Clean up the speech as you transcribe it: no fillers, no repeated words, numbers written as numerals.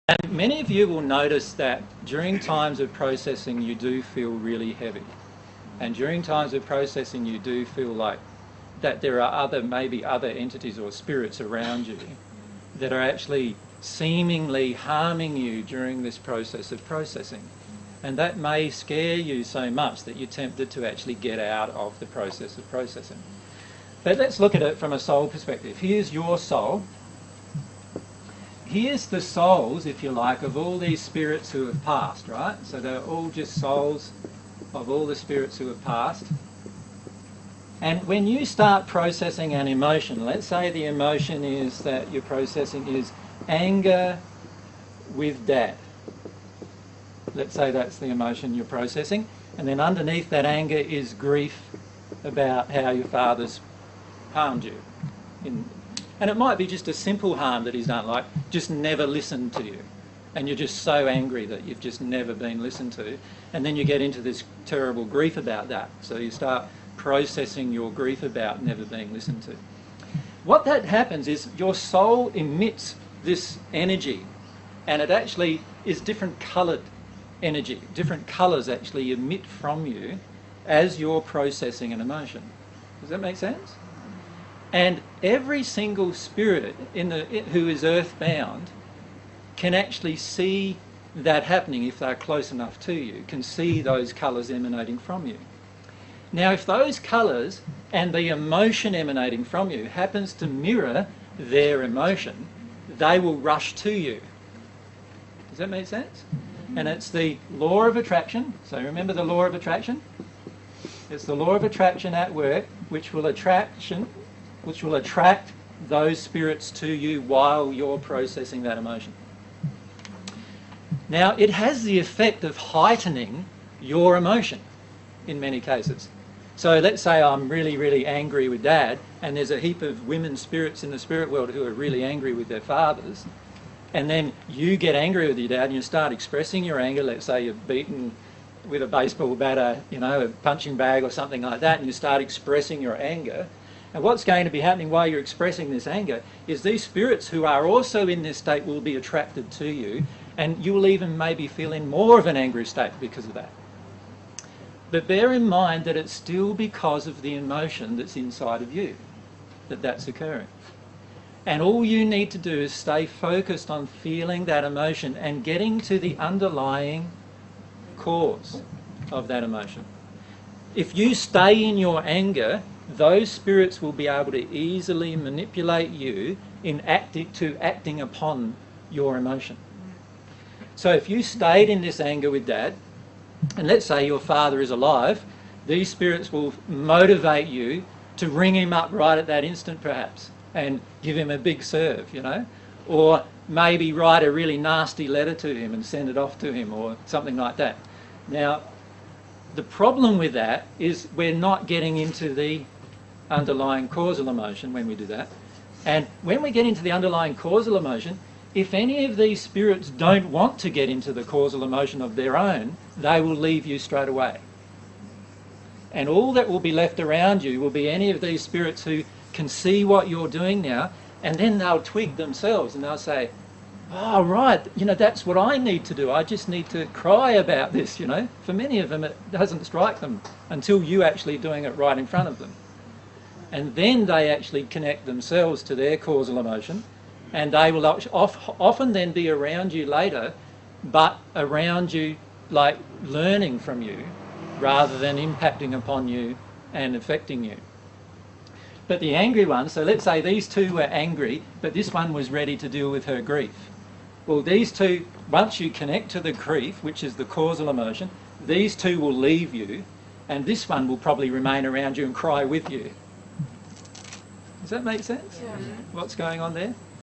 And many of you will notice that during times of processing you do feel really heavy. And during times of processing you do feel like that there are maybe other entities or spirits around you that are actually seemingly harming you during this process of processing. And that may scare you so much that you're tempted to actually get out of the process of processing. But let's look at it from a soul perspective. Here's your soul. Here's the souls, if you like, of all these spirits who have passed, right? So they're all just souls of all the spirits who have passed. And when you start processing an emotion, let's say the emotion is that you're processing is anger with Dad. Let's say that's the emotion you're processing. And then underneath that anger is grief about how your father's harmed you. And it might be just a simple harm that he's done, like just never listened to you. And you're just so angry that you've just never been listened to. And then you get into this terrible grief about that. So you start processing your grief about never being listened to. What that happens is your soul emits this energy, and it actually is different coloured energy. Different colours actually emit from you as you're processing an emotion. Does that make sense? And every single spirit who is earthbound can actually see that happening if they're close enough to you, can see those colours emanating from you. Now, if those colours and the emotion emanating from you happens to mirror their emotion, they will rush to you. Does that make sense? And it's the law of attraction. So remember the law of attraction? It's the law of attraction at work, which will attract those spirits to you while you're processing that emotion. Now, it has the effect of heightening your emotion in many cases. So let's say I'm really, really angry with Dad, and there's a heap of women spirits in the spirit world who are really angry with their fathers, and then you get angry with your dad and you start expressing your anger. Let's say you're beaten with a baseball bat, a punching bag or something like that, and you start expressing your anger. And what's going to be happening while you're expressing this anger is these spirits who are also in this state will be attracted to you, and you will even maybe feel in more of an angry state because of that. But bear in mind that it's still because of the emotion that's inside of you that that's occurring. And all you need to do is stay focused on feeling that emotion and getting to the underlying cause of that emotion. If you stay in your anger, those spirits will be able to easily manipulate you in acting upon your emotion. So if you stayed in this anger with Dad, and let's say your father is alive, these spirits will motivate you to ring him up right at that instant perhaps and give him a big serve, or maybe write a really nasty letter to him and send it off to him or something like that. Now, the problem with that is we're not getting into the underlying causal emotion when we do that. And when we get into the underlying causal emotion, if any of these spirits don't want to get into the causal emotion of their own, they will leave you straight away. And all that will be left around you will be any of these spirits who can see what you're doing now, and then they'll twig themselves and they'll say, oh, right, that's what I need to do. I just need to cry about this, For many of them, it doesn't strike them until you actually doing it right in front of them. And then they actually connect themselves to their causal emotion, and they will often then be around you later, but around you like learning from you rather than impacting upon you and affecting you. But the angry one, so let's say these two were angry, but this one was ready to deal with her grief. Well, these two, once you connect to the grief, which is the causal emotion, these two will leave you, and this one will probably remain around you and cry with you. Does that make sense? Yeah. What's going on there?